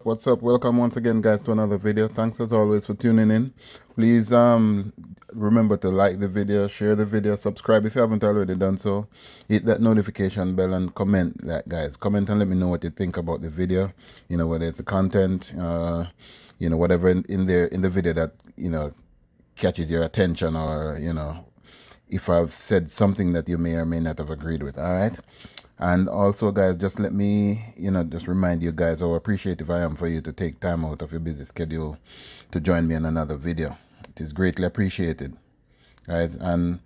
What's up? Welcome once again, guys, to another video. Thanks as always for tuning in. Please remember to like the video, share the video, subscribe if you haven't already done so. Hit that notification bell and comment that, guys. Comment and let me know what you think about the video. You know, whether it's the content, you know, whatever in the video that, you know, catches your attention, or, you know, if I've said something that you may or may not have agreed with. All right. And also, guys, just let me, you know, just remind you guys how appreciative I am for you to take time out of your busy schedule to join me in another video. It is greatly appreciated, guys. And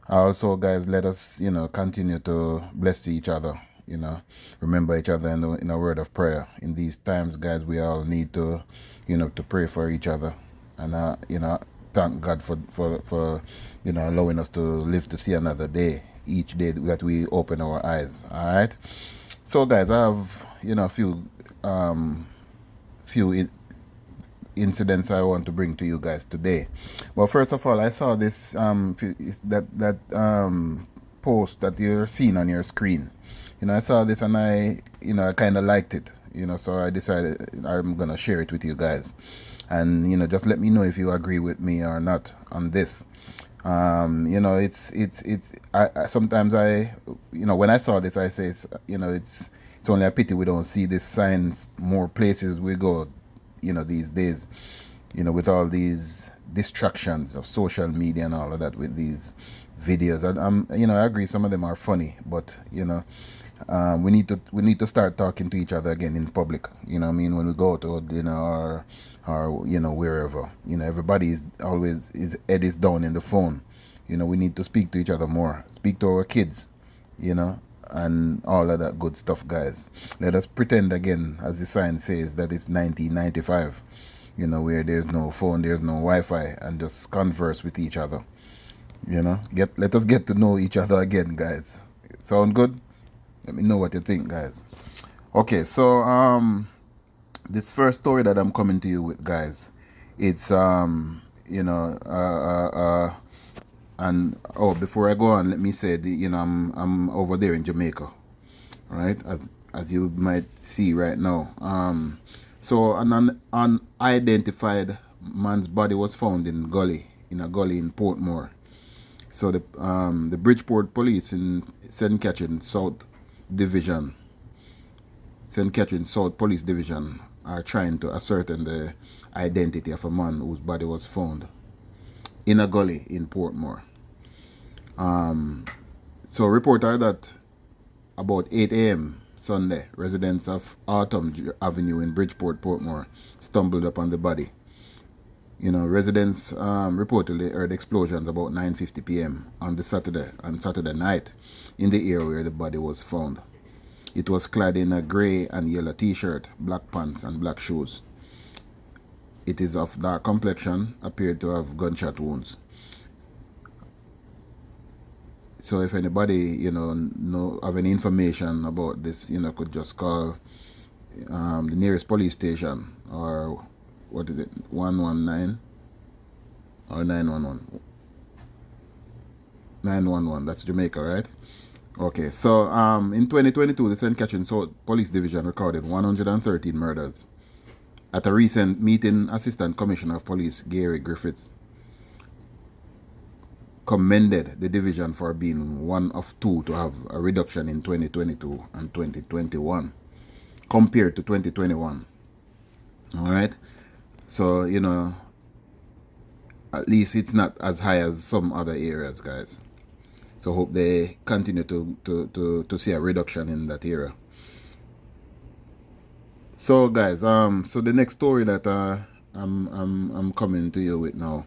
also, guys, let us, you know, continue to bless each other, you know, remember each other in a word of prayer. In these times, guys, we all need to, you know, to pray for each other. And, you know, thank God for you know, allowing us to live to see another day, each day that we open our eyes. All right. So, guys, I have, you know, a few incidents I want to bring to you guys today. Well, first of all, I saw this post that you're seeing on your screen. You know, I saw this and I kind of liked it. You know, so I decided I'm gonna share it with you guys, and you know, just let me know if you agree with me or not on this. You know, I sometimes you know, when I saw this, I say, you know, it's only a pity we don't see this signs more places we go, you know, these days, you know, with all these distractions of social media and all of that, with these videos. You know, I agree, some of them are funny, but you know, we need to start talking to each other again in public. You know what I mean? When we go to dinner or you know, wherever, you know, everybody is always, his head is down in the phone. You know, we need to speak to each other more, speak to our kids, you know, and all of that good stuff, guys. Let us pretend again, as the sign says, that it's 1995, you know, where there's no phone, there's no Wi-Fi, and just converse with each other. You know, let us get to know each other again, guys. Sound good? Let me know what you think, guys. Okay, so this first story that I'm coming to you with, guys, it's you know, and oh, before I go on, let me say, you know, I'm over there in Jamaica, right? As you might see right now. So an unidentified man's body was found in a gully in Portmore. So the Bridgeport police in St. Catherine South Division, St. Catherine South Police Division, are trying to ascertain the identity of a man whose body was found in a gully in Portmore. So report are that about 8 a.m. Sunday, residents of Autumn Avenue in Bridgeport, Portmore, stumbled upon the body. You know, residents reportedly heard explosions about 9:50 p.m. on Saturday night in the area where the body was found. It was clad in a gray and yellow t-shirt, black pants, and black shoes. It is of dark complexion, appeared to have gunshot wounds. So if anybody, you know have any information about this, you know, could just call the nearest police station, or what is it, 119 or 911. 911, that's Jamaica, right? Okay, so in 2022, the St. Catherine South Police Division recorded 113 murders. At a recent meeting, Assistant Commissioner of Police Gary Griffiths commended the division for being one of two to have a reduction in 2022 and 2021 compared to 2021. All right, so you know, at least it's not as high as some other areas, guys. So hope they continue to see a reduction in that area. So guys, so the next story that I'm coming to you with now,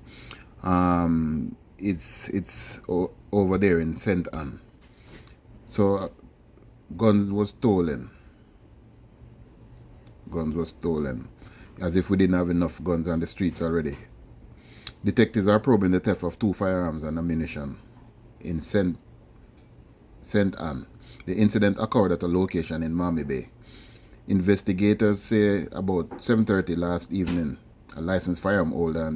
it's over there in St. Anne. So guns was stolen. As if we didn't have enough guns on the streets already. Detectives are probing the theft of 2 firearms and ammunition in St. Anne. The incident occurred at a location in Miami Bay. Investigators say about 7:30 last evening, a licensed firearm holder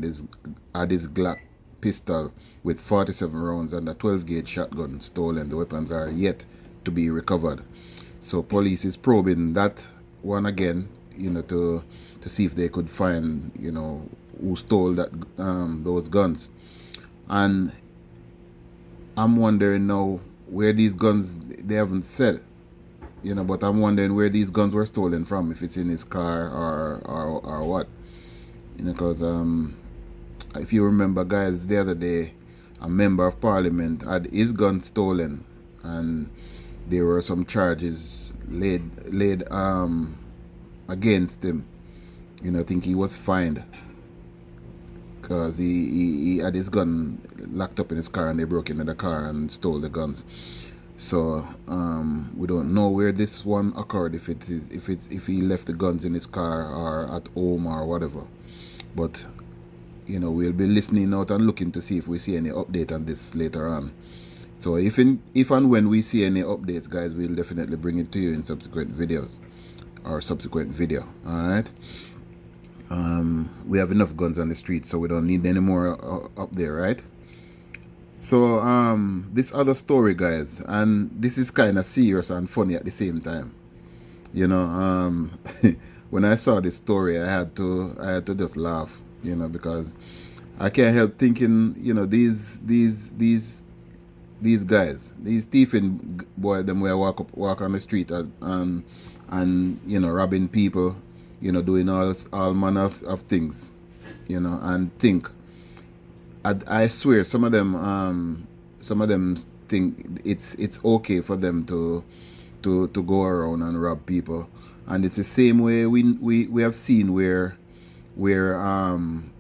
had his Glock pistol with 47 rounds and a 12-gauge shotgun stolen. The weapons are yet to be recovered. So police is probing that one again, to see if they could find, who stole those guns. And I'm wondering now where these guns, they haven't said, but I'm wondering where these guns were stolen from, if it's in his car or what. Because if you remember, guys, the other day, a member of parliament had his gun stolen, and there were some charges laid against him. I think he was fined because he had his gun locked up in his car, and they broke into the car and stole the guns. So we don't know where this one occurred, if he left the guns in his car or at home or whatever. But we'll be listening out and looking to see if we see any update on this later on. So if and when we see any updates, guys, we'll definitely bring it to you in subsequent videos or subsequent video. All right. We have enough guns on the street, so we don't need any more up there, right? So this other story, guys, and this is kind of serious and funny at the same time. When I saw this story, I had to just laugh, because I can't help thinking, these guys, these thieving boy, them where walk on the street and robbing people, doing all manner of things, and think. I swear some of them think it's okay for them to go around and rob people. And it's the same way we have seen where some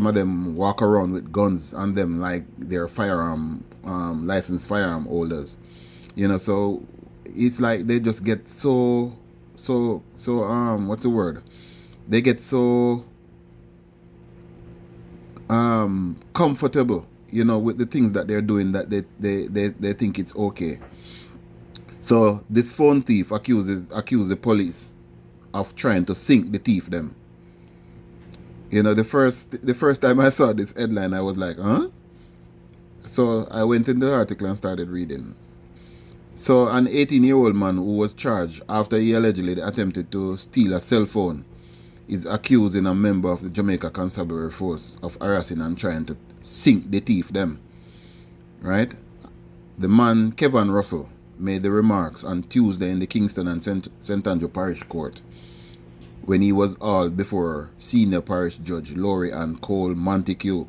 of them walk around with guns on them like they're licensed firearm holders. So it's like they just get so what's the word? They get so comfortable, with the things that they're doing, that they think it's okay. So this phone thief accused the police of trying to sink the thief them. The first time I saw this headline, I was like, huh? So I went in the article and started reading. So an 18-year-old man who was charged after he allegedly attempted to steal a cell phone is accusing a member of the Jamaica Constabulary Force of harassing and trying to sink the thief them. Right? The man, Kevin Russell, made the remarks on Tuesday in the Kingston and St. Andrew Parish Court when he was hauled before Senior Parish Judge Laurie and Cole Montague.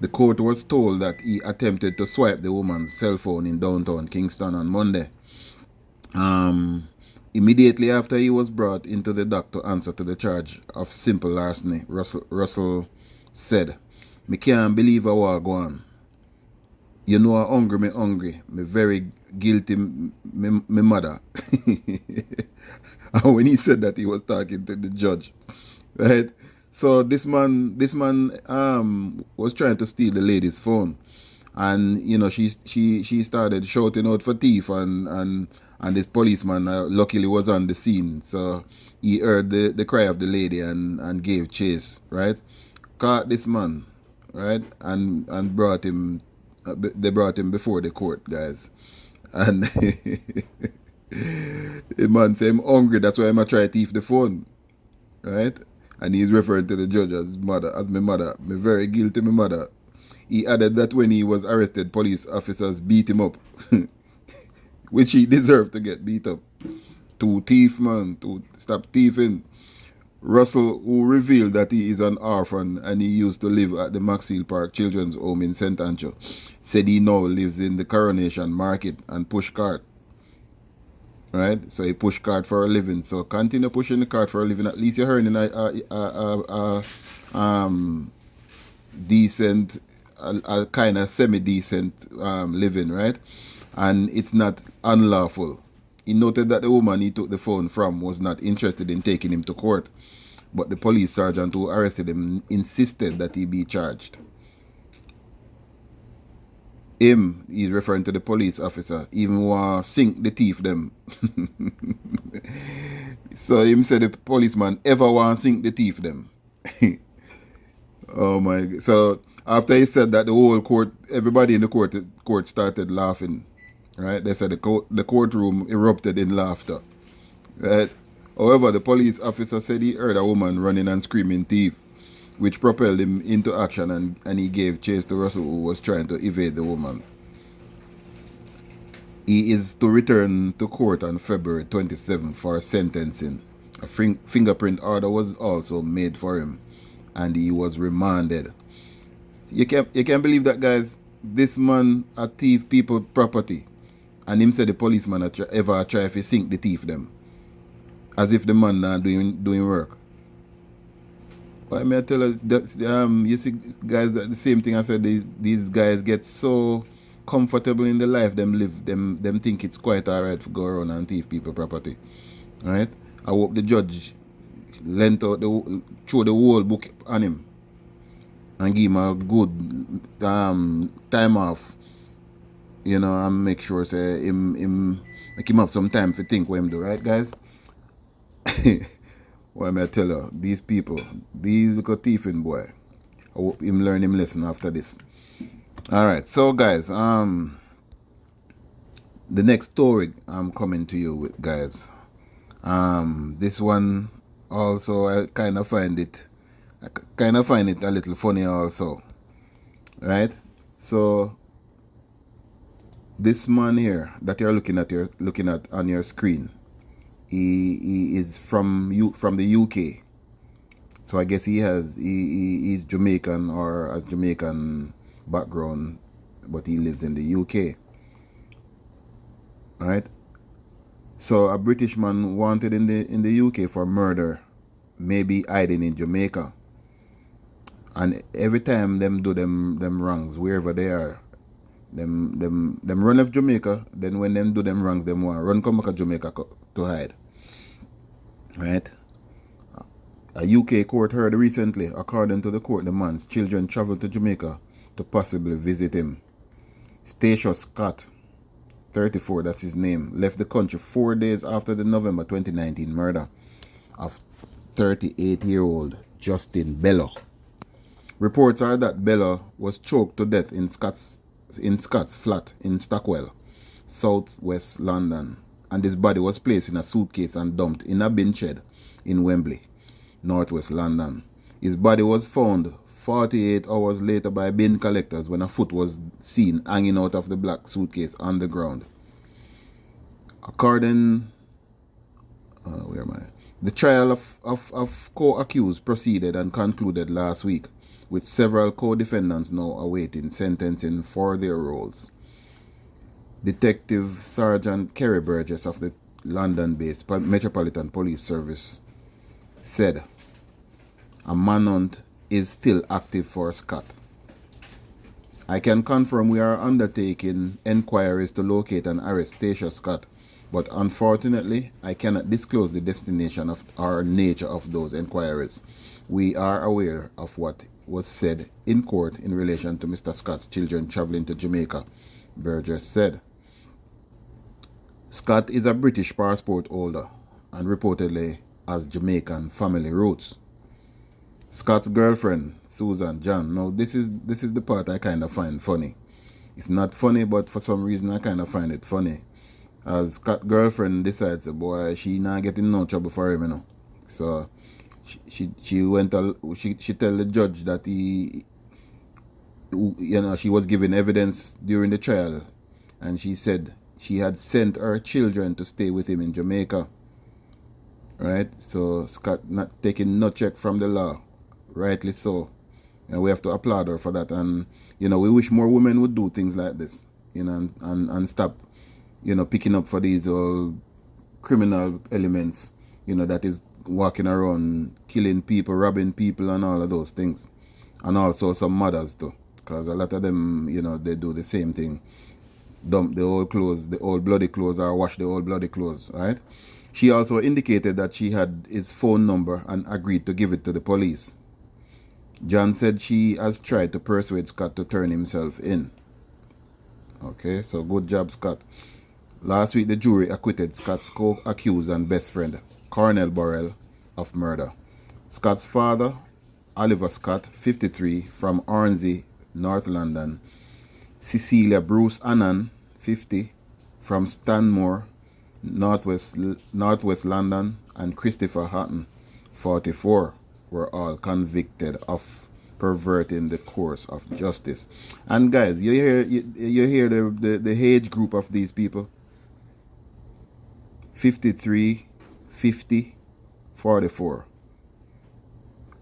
The court was told that he attempted to swipe the woman's cell phone in downtown Kingston on Monday. Immediately after he was brought into the dock to answer to the charge of simple larceny, Russell said, "Me can't believe I was going. I hungry. Me very guilty, me mother." And when he said that, he was talking to the judge, right? So this man was trying to steal the lady's phone, and she started shouting out for thief, and this policeman luckily was on the scene, so he heard the cry of the lady and gave chase, right? Caught this man, right, and brought him. They brought him before the court, guys, and the man said, "I'm hungry, that's why I'm gonna try to thief the phone," right? And he's referring to the judge as my mother. Me very guilty, my mother. He added that when he was arrested, police officers beat him up, which he deserved to get beat up. To thief, man, to stop thieving. Russell, who revealed that he is an orphan and he used to live at the Maxfield Park Children's Home in St. Andrew, said he now lives in the Coronation Market and push cart. Right? So he push cart for a living. So continue pushing the cart for a living. At least you're earning a decent, a kind of semi-decent living, right? And it's not unlawful. He noted that the woman he took the phone from was not interested in taking him to court, but the police sergeant who arrested him insisted that he be charged. Him, he's referring to the police officer, even want to sink the thief them. So him said the policeman ever want to sink the thief them. Oh my God. So after he said that, the whole court, everybody in the court started laughing. Right? They said the courtroom erupted in laughter. Right? However, the police officer said he heard a woman running and screaming thief, which propelled him into action, and he gave chase to Russell, who was trying to evade the woman. He is to return to court on February 27 for sentencing. A fingerprint order was also made for him, and he was remanded. You can't believe that, guys. This man a thief people property, and him said the policeman ever try to sink the thief them, as if the man not doing work. Why may I tell us that you see guys, that the same thing I said, these guys get so comfortable in the life them live, them think it's quite alright to go around and thief people property. Right? I hope the judge lent out throw the whole book on him and give him a good time off, and make sure say him make him have some time to think what him do, right, guys? What may I tell you? These people, these little thieving boy, I hope him learn him lesson after this. Alright, so guys, the next story I'm coming to you with, guys. This one also I kind of find it a little funny also. Right? So this man here that you're looking at on your screen, he is from the UK. So I guess he's Jamaican, or has Jamaican background, but he lives in the UK. Right? So a British man wanted in the UK for murder, maybe hiding in Jamaica. And every time them do them wrongs, wherever they are, them run off Jamaica. Then when them do them wrongs, them want run come back to Jamaica to hide. Right? A UK court heard recently, according to the court, the man's children traveled to Jamaica to possibly visit him. Stacia Scott, 34, that's his name, left the country 4 days after the November 2019 murder of 38-year-old Justin Bello. Reports are that Bello was choked to death in Scott's flat in Stockwell, southwest London, and his body was placed in a suitcase and dumped in a bin shed in Wembley, northwest London. His body was found 48 hours later by bin collectors when a foot was seen hanging out of the black suitcase on the ground. According, the trial of co-accused proceeded and concluded last week, with several co-defendants now awaiting sentencing for their roles. Detective Sergeant Kerry Burgess of the London-based Metropolitan Police Service said a manhunt is still active for Scott. I can confirm we are undertaking enquiries to locate and arrest Stacia Scott, but unfortunately I cannot disclose the destination of or nature of those enquiries. We are aware of what was said in court in relation to Mr. Scott's children traveling to Jamaica, Burgess said. Scott is a British passport holder and reportedly has Jamaican family roots. Scott's girlfriend, Susan John. Now this is the part I kind of find funny. It's not funny, but for some reason I kind of find it funny. As Scott's girlfriend decides, boy, she not getting no trouble for him, So she tell the judge that she was given evidence during the trial, and she said she had sent her children to stay with him in Jamaica. Right? So Scott not taking no check from the law. Rightly so. And we have to applaud her for that. And we wish more women would do things like this, and stop, picking up for these old criminal elements, that is walking around killing people, robbing people, and all of those things. And also some mothers too, because a lot of them, they do the same thing. Dump the old clothes, the old bloody clothes, or wash the old bloody clothes, right? She also indicated that she had his phone number and agreed to give it to the police. John said she has tried to persuade Scott to turn himself in. Okay, so good job, Scott. Last week, the jury acquitted Scott's co-accused and best friend, Cornell Burrell, of murder. Scott's father, Oliver Scott, 53, from Hornsey, North London. Cecilia Bruce Annan, 50, from Stanmore, Northwest London. and Christopher Hatton, 44, were all convicted of perverting the course of justice. And guys, you hear the age group of these people: 53, 50, 44.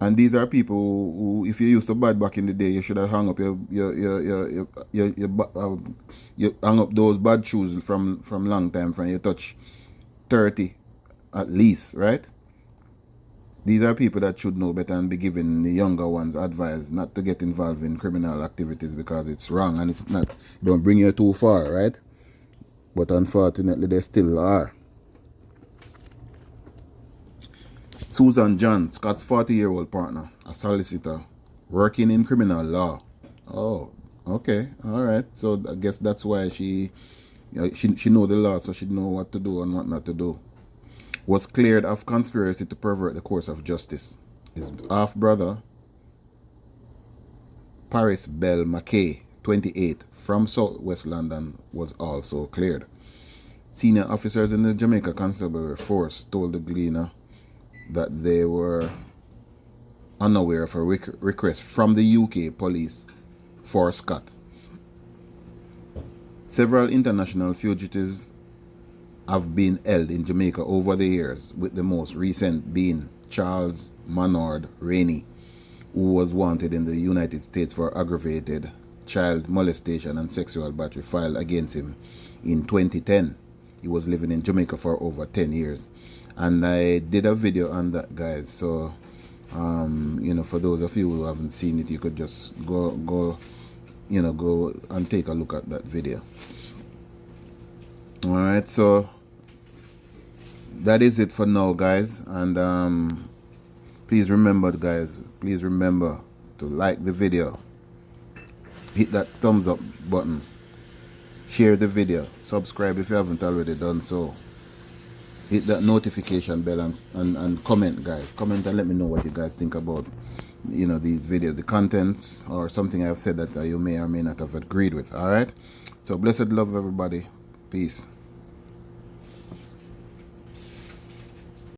And these are people who, if you used to bad back in the day, you should have hung up you hung up those bad shoes from long time, from you touch 30 at least, right? These are people that should know better and be giving the younger ones advice not to get involved in criminal activities because it's wrong and it's not, don't bring you too far, right? But unfortunately, they still are. Susan John, Scott's 40-year-old partner, a solicitor, working in criminal law. Oh, okay, all right. So I guess that's why she know the law, so she know what to do and what not to do. Was cleared of conspiracy to pervert the course of justice. His half-brother, Paris Bell McKay, 28, from Southwest London, was also cleared. Senior officers in the Jamaica Constabulary Force told the Gleaner that they were unaware of a request from the UK police for Scott. Several international fugitives have been held in Jamaica over the years, with the most recent being Charles Manord Rainey, who was wanted in the United States for aggravated child molestation and sexual battery filed against him in 2010. He was living in Jamaica for over 10 years. And I did a video on that, guys. So, for those of you who haven't seen it, you could just go and take a look at that video. All right, so that is it for now, guys. And please remember, guys, to like the video, hit that thumbs up button, share the video, subscribe if you haven't already done so. Hit that notification bell and comment, guys. Comment and let me know what you guys think about, these videos, the contents, or something I've said that you may or may not have agreed with. All right. So blessed love, everybody. Peace.